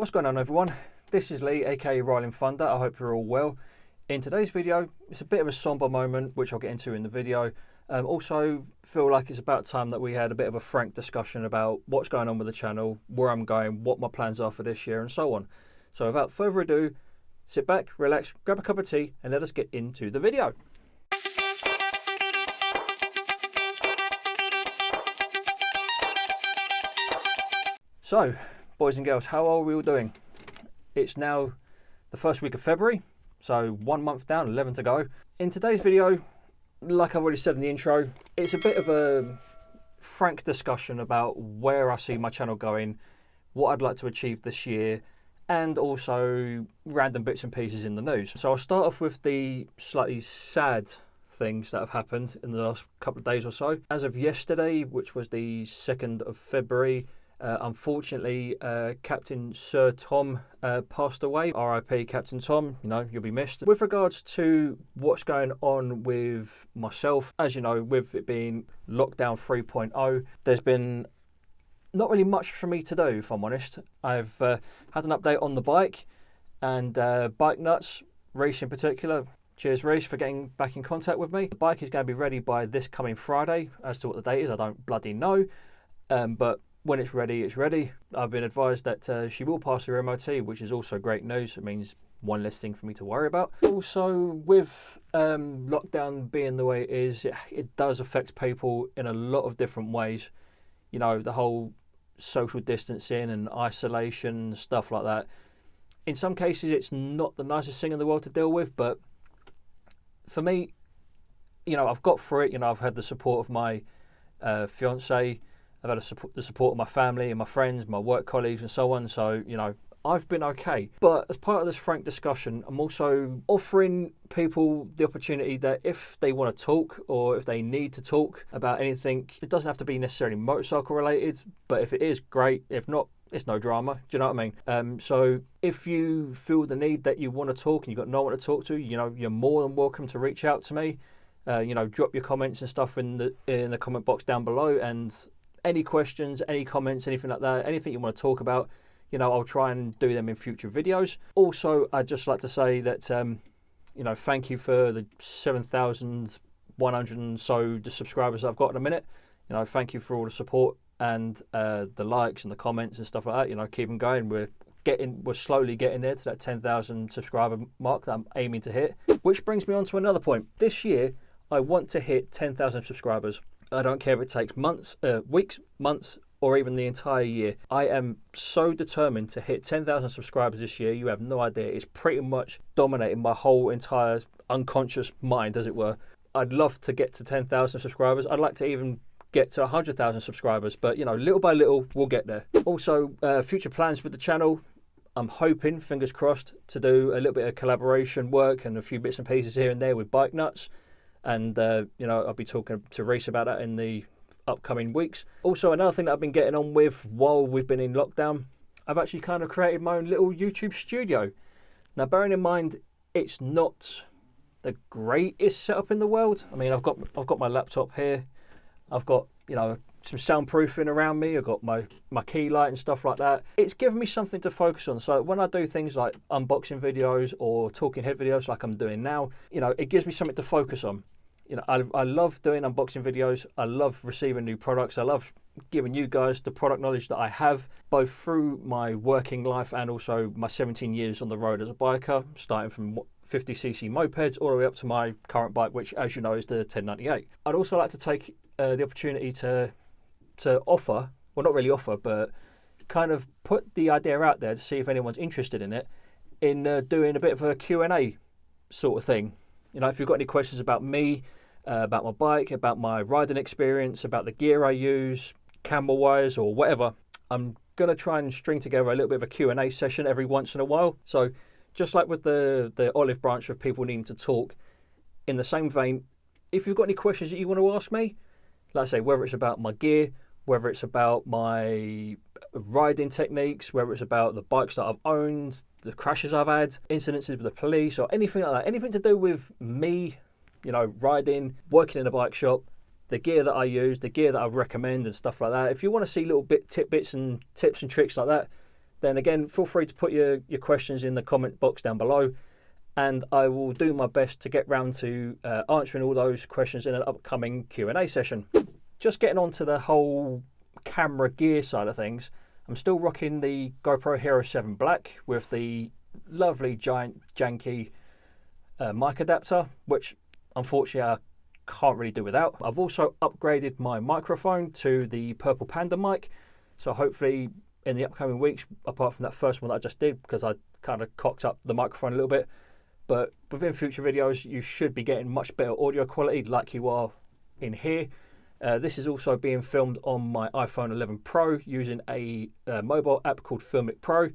What's going on, everyone? This is Lee, aka Rolling Thunder. I hope you're all well. In today's video, it's a bit of a somber moment, which I'll get into in the video. Also, feel like it's about time that we had a bit of a frank discussion about what's going on with the channel, where I'm going, what my plans are for this year, and so on. So without further ado, sit back, relax, grab a cup of tea, and let us get into the video. So, boys and girls, how are we all doing? It's now the first week of February, so 1 month down, 11 to go. In today's video, like I've already said in the intro, it's a bit of a frank discussion about where I see my channel going, what I'd like to achieve this year, and also random bits and pieces in the news. So I'll start off with the slightly sad things that have happened in the last couple of days or so. As of yesterday, which was the 2nd of February, unfortunately, Captain Sir Tom passed away. R.I.P. Captain Tom, you know, you'll be missed. With regards to what's going on with myself, as you know, with it being lockdown 3.0, there's been not really much for me to do, if I'm honest. I've had an update on the bike and Bike Nuts, Reese in particular. Cheers, Reese, for getting back in contact with me. The bike is going to be ready by this coming Friday. As to what the date is, I don't bloody know. But when it's ready, it's ready. I've been advised that she will pass her MOT, which is also great news. It means one less thing for me to worry about. Also, with lockdown being the way it is, it does affect people in a lot of different ways. You know, the whole social distancing and isolation, stuff like that. In some cases, it's not the nicest thing in the world to deal with, but for me, you know, I've got through it. You know, I've had the support of my fiance. I've had the support of my family and my friends, my work colleagues and so on. So, you know, I've been okay. But as part of this frank discussion, I'm also offering people the opportunity that if they want to talk or if they need to talk about anything, it doesn't have to be necessarily motorcycle related, but if it is, great. If not, it's no drama. Do you know what I mean? So if you feel the need that you want to talk and you've got no one to talk to, you know, you're more than welcome to reach out to me. You know, drop your comments and stuff in the comment box down below, and any questions, any comments, anything like that, anything you want to talk about, you know, I'll try and do them in future videos. Also, I'd just like to say that, you know, thank you for the 7,100 and so the subscribers I've got in a minute. You know, thank you for all the support and the likes and the comments and stuff like that. You know, keep them going. We're slowly getting there to that 10,000 subscriber mark that I'm aiming to hit. Which brings me on to another point. This year, I want to hit 10,000 subscribers. I don't care if it takes months, weeks, months, or even the entire year. I am so determined to hit 10,000 subscribers this year. You have no idea. It's pretty much dominating my whole entire unconscious mind, as it were. I'd love to get to 10,000 subscribers. I'd like to even get to 100,000 subscribers. But, you know, little by little, we'll get there. Also, future plans with the channel. I'm hoping, fingers crossed, to do a little bit of collaboration work and a few bits and pieces here and there with Bike Nuts. And, you know, I'll be talking to Reese about that in the upcoming weeks. Also, another thing that I've been getting on with while we've been in lockdown, I've actually kind of created my own little YouTube studio. Now, bearing in mind, it's not the greatest setup in the world. I mean, I've got my laptop here. I've got, you know, some soundproofing around me. I've got my key light and stuff like that. It's given me something to focus on. So when I do things like unboxing videos or talking head videos like I'm doing now, you know, it gives me something to focus on. You know, I love doing unboxing videos. I love receiving new products. I love giving you guys the product knowledge that I have, both through my working life and also my 17 years on the road as a biker, starting from 50cc mopeds all the way up to my current bike, which, as you know, is the 1098. I'd also like to take the opportunity to offer, well, not really offer, but kind of put the idea out there to see if anyone's interested in it, in doing a bit of a Q&A sort of thing. You know, if you've got any questions about me, about my bike, about my riding experience, about the gear I use, camera wires or whatever, I'm going to try and string together a little bit of a Q&A session every once in a while. So just like with the olive branch of people needing to talk, in the same vein, if you've got any questions that you want to ask me, like I say, whether it's about my gear, whether it's about my riding techniques, whether it's about the bikes that I've owned, the crashes I've had, incidences with the police, or anything like that, anything to do with me, you know, riding, working in a bike shop, the gear that I use, the gear that I recommend and stuff like that. If you want to see little tidbits and tips and tricks like that, then again, feel free to put your questions in the comment box down below, and I will do my best to get round to answering all those questions in an upcoming Q&A session. Just getting on to the whole camera gear side of things, I'm still rocking the GoPro Hero 7 Black with the lovely giant janky mic adapter, which unfortunately I can't really do without. I've also upgraded my microphone to the Purple Panda mic, so hopefully in the upcoming weeks, apart from that first one that I just did because I kind of cocked up the microphone a little bit, but within future videos you should be getting much better audio quality like you are in here. This is also being filmed on my iPhone 11 Pro using a mobile app called Filmic Pro.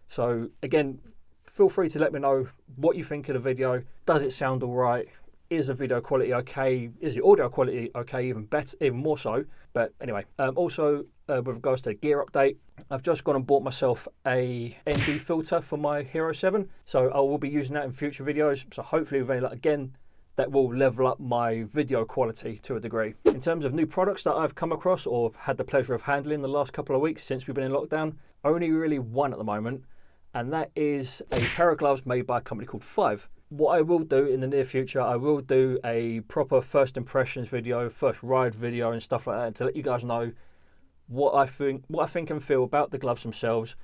So again, feel free to let me know what you think of the video. Does it sound all right? Is the video quality okay? Is the audio quality okay? Even better, even more so. But anyway, also with regards to the gear update, I've just gone and bought myself a ND filter for my Hero 7. So I will be using that in future videos. So hopefully, again, that will level up my video quality to a degree. In terms of new products that I've come across or had the pleasure of handling the last couple of weeks since we've been in lockdown, only really one at the moment, and that is a pair of gloves made by a company called Five. What I will do in the near future, I will do a proper first impressions video, first ride video and stuff like that to let you guys know what I think and feel about the gloves themselves,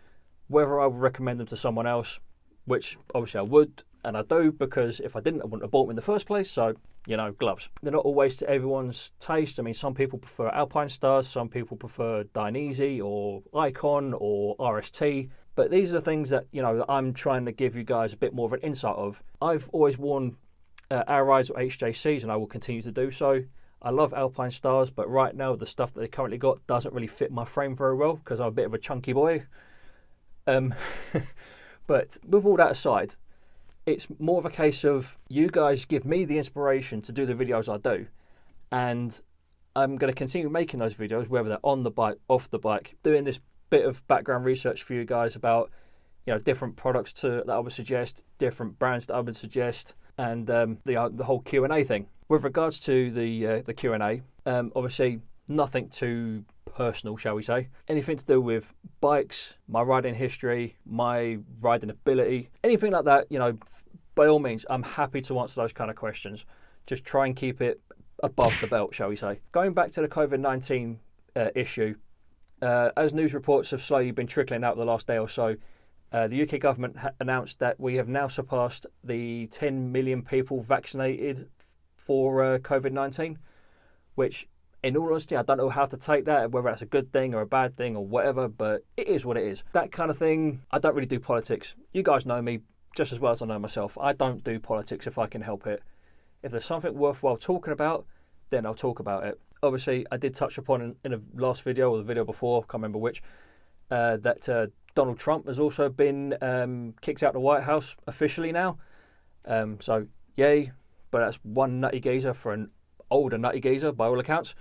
whether I would recommend them to someone else, which obviously I would, and I do, because if I didn't, I wouldn't have bought them in the first place. So, you know, gloves. They're not always to everyone's taste. I mean, some people prefer Alpine Stars, some people prefer Dainese or Icon or RST. But these are things that, you know, that I'm trying to give you guys a bit more of an insight of. I've always worn RIs or HJCs, and I will continue to do so. I love Alpine Stars, but right now the stuff that they currently got doesn't really fit my frame very well because I'm a bit of a chunky boy. But with all that aside, it's more of a case of you guys give me the inspiration to do the videos I do, and I'm going to continue making those videos, whether they're on the bike, off the bike, doing this bit of background research for you guys about, you know, different products that I would suggest, different brands that I would suggest, and the whole Q&A thing. With regards to the Q&A, obviously nothing too personal, shall we say. Anything to do with bikes, my riding history, my riding ability, anything like that, you know, by all means, I'm happy to answer those kind of questions. Just try and keep it above the belt, shall we say. Going back to the COVID-19 issue, as news reports have slowly been trickling out the last day or so, the UK government announced that we have now surpassed the 10 million people vaccinated for COVID-19, which, in all honesty, I don't know how to take that, whether that's a good thing or a bad thing or whatever, but it is what it is. That kind of thing, I don't really do politics. You guys know me just as well as I know myself. I don't do politics if I can help it. If there's something worthwhile talking about, then I'll talk about it. Obviously, I did touch upon in the last video or the video before, can't remember which, that Donald Trump has also been kicked out of the White House officially now. So, yay, but that's one nutty geezer for an older nutty geezer by all accounts.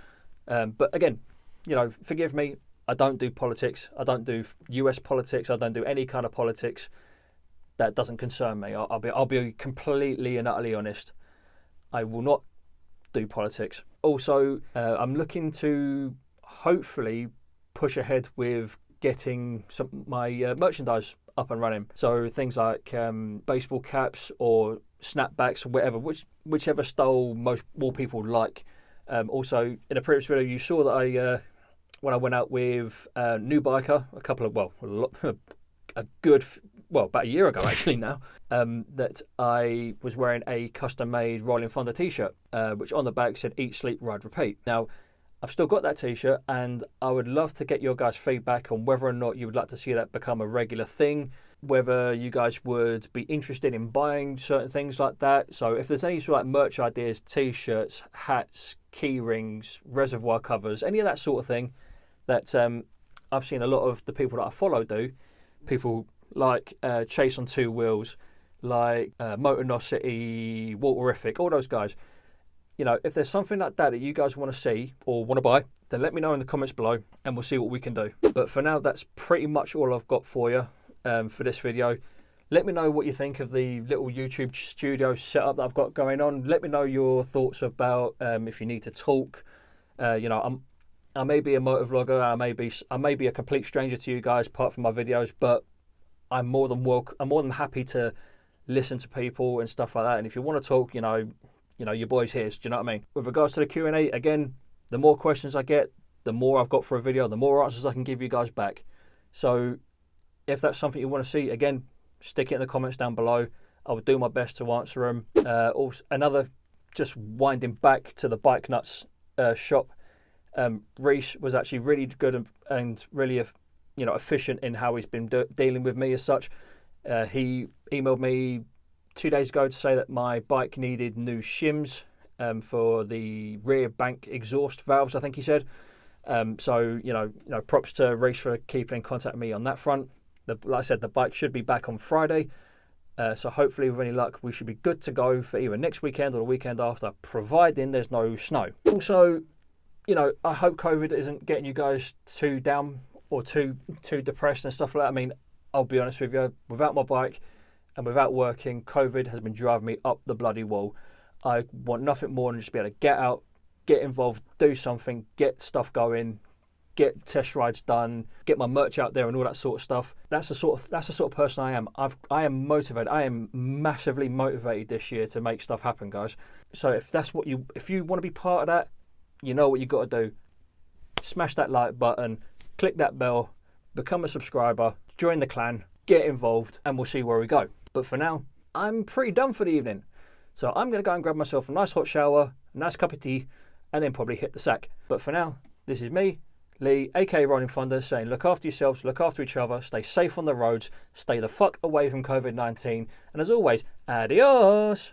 But again, you know, forgive me, I don't do politics. I don't do US politics. I don't do any kind of politics. That doesn't concern me. I'll be completely and utterly honest. I will not do politics. Also, I'm looking to hopefully push ahead with getting my merchandise up and running. So things like baseball caps or snapbacks or whatever, whichever style more people like. Also, in a previous video, you saw that I when I went out with New Biker about a year ago actually now, that I was wearing a custom-made Rolling Thunder t-shirt, which on the back said "Eat, Sleep, Ride, Repeat." Now, I've still got that t-shirt, and I would love to get your guys' feedback on whether or not you would like to see that become a regular thing, whether you guys would be interested in buying certain things like that. So if there's any sort of like merch ideas, t-shirts, hats, key rings, reservoir covers, any of that sort of thing that I've seen a lot of the people that I follow do, people like Chase on Two Wheels, like Motonosity, Walterific, all those guys. You know, if there's something like that that you guys want to see or want to buy, then let me know in the comments below and we'll see what we can do. But for now, that's pretty much all I've got for you for this video. Let me know what you think of the little YouTube studio setup that I've got going on. Let me know your thoughts about if you need to talk. You know, I may be a motovlogger, I may be a complete stranger to you guys apart from my videos, but I'm more than happy to listen to people and stuff like that. And if you want to talk, your boy's here. Do you know what I mean? With regards to the Q&A, again, the more questions I get, the more I've got for a video, the more answers I can give you guys back. So if that's something you want to see, again, stick it in the comments down below. I will do my best to answer them. Also, just winding back to the Bike Nuts shop, Reese was actually really good and really efficient in how he's been dealing with me as such. He emailed me 2 days ago to say that my bike needed new shims for the rear bank exhaust valves, I think he said. So props to Reese for keeping in contact with me on that front. Like I said, the bike should be back on Friday. So hopefully, with any luck, we should be good to go for either next weekend or the weekend after, providing there's no snow. Also, I hope COVID isn't getting you guys too down or too depressed and stuff like that. I mean, I'll be honest with you, without my bike and without working, COVID has been driving me up the bloody wall. I want nothing more than just be able to get out, get involved, do something, get stuff going, get test rides done, get my merch out there and all that sort of stuff. That's the sort of person I am. I am motivated. I am massively motivated this year to make stuff happen, guys. So if you want to be part of that, you know what you got to do. Smash that like button, click that bell, become a subscriber, join the clan, get involved, and we'll see where we go. But for now, I'm pretty done for the evening. So I'm going to go and grab myself a nice hot shower, a nice cup of tea, and then probably hit the sack. But for now, this is me, Lee, aka Rolling Thunder, saying look after yourselves, look after each other, stay safe on the roads, stay the fuck away from COVID-19, and as always, adios!